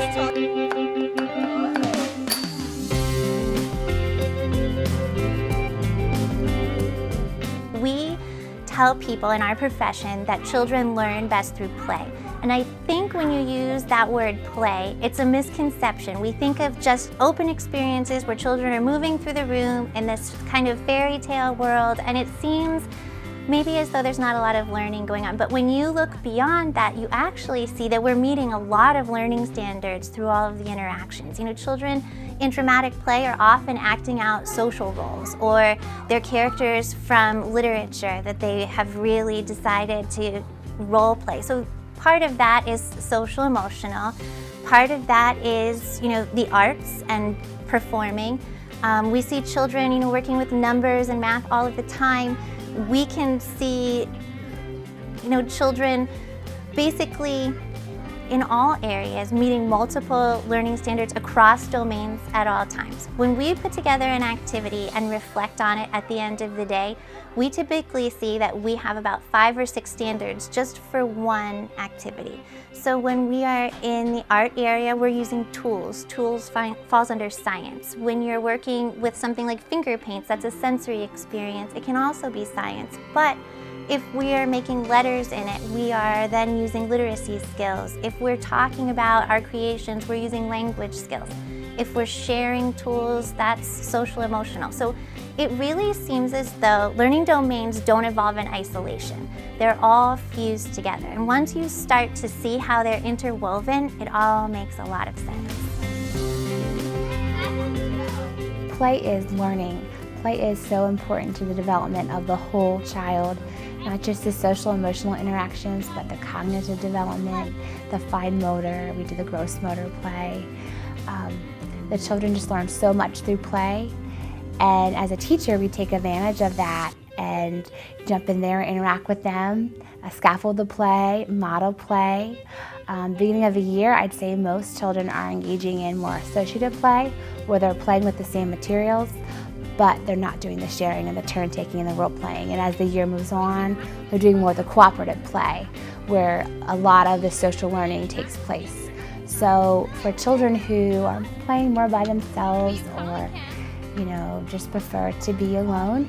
We tell people in our profession that children learn best through play. And I think when you use that word play, it's a misconception. We think of just open experiences where children are moving through the room in this kind of fairy tale world, and it seems maybe as though there's not a lot of learning going on. But when you look beyond that, you actually see that we're meeting a lot of learning standards through all of the interactions. You know, children in dramatic play are often acting out social roles, or they're characters from literature that they have really decided to role play. So part of that is social emotional. Part of that is, you know, the arts and performing. We see children, you know, working with numbers and math all of the time. We can see, you know, children basically in all areas meeting multiple learning standards across domains at all times. When we put together an activity and reflect on it at the end of the day, we typically see that we have about 5 or 6 standards just for one activity. So when we are in the art area, we're using tools. Tools falls under science. When you're working with something like finger paints, that's a sensory experience. It can also be science. But if we are making letters in it, we are then using literacy skills. If we're talking about our creations, we're using language skills. If we're sharing tools, that's social emotional. So it really seems as though learning domains don't evolve in isolation. They're all fused together. And once you start to see how they're interwoven, it all makes a lot of sense. Play is learning. Play is so important to the development of the whole child. Not just the social emotional interactions, but the cognitive development, the fine motor. We do the gross motor play. The children just learn so much through play. And as a teacher, we take advantage of that and jump in there and interact with them, scaffold the play, model play. Beginning of the year, I'd say most children are engaging in more associative play, where they're playing with the same materials, but they're not doing the sharing and the turn-taking and the role-playing. And as the year moves on, they're doing more of the cooperative play, where a lot of the social learning takes place. So for children who are playing more by themselves or, you know, just prefer to be alone,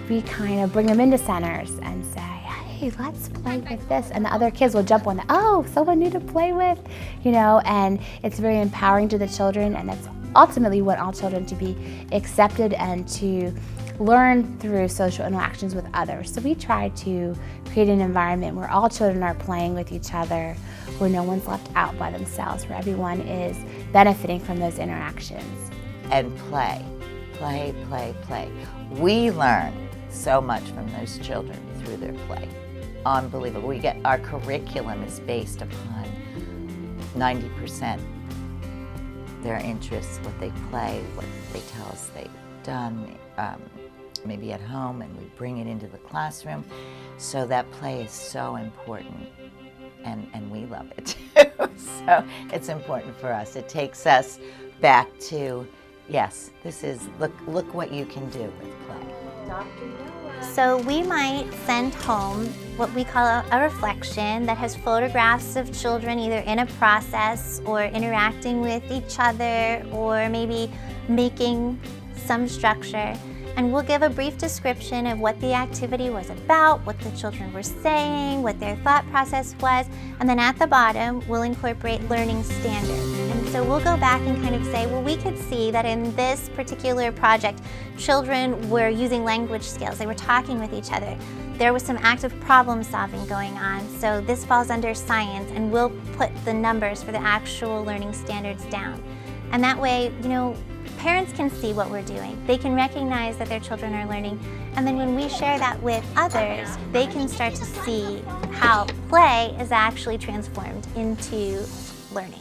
we kind of bring them into centers and say, hey, let's play with this. And the other kids will jump on the, oh, someone new to play with, you know, and it's very empowering to the children, and that's ultimately want all children to be accepted and to learn through social interactions with others. So we try to create an environment where all children are playing with each other, where no one's left out by themselves, where everyone is benefiting from those interactions. And play, play, play, play. We learn so much from those children through their play. Unbelievable. Our curriculum is based upon 90% their interests, what they play, what they tell us they've done, maybe at home, and we bring it into the classroom. So that play is so important, and we love it too. So it's important for us. It takes us back to, yes, this is, look what you can do with play. So we might send home what we call a reflection that has photographs of children either in a process or interacting with each other or maybe making some structure. And we'll give a brief description of what the activity was about, what the children were saying, what their thought process was, and then at the bottom we'll incorporate learning standards. And so we'll go back and kind of say, well, we could see that in this particular project, children were using language skills. They were talking with each other. There was some active problem solving going on. So this falls under science, and we'll put the numbers for the actual learning standards down. And that way, you know, parents can see what we're doing. They can recognize that their children are learning. And then when we share that with others, they can start to see how play is actually transformed into learning.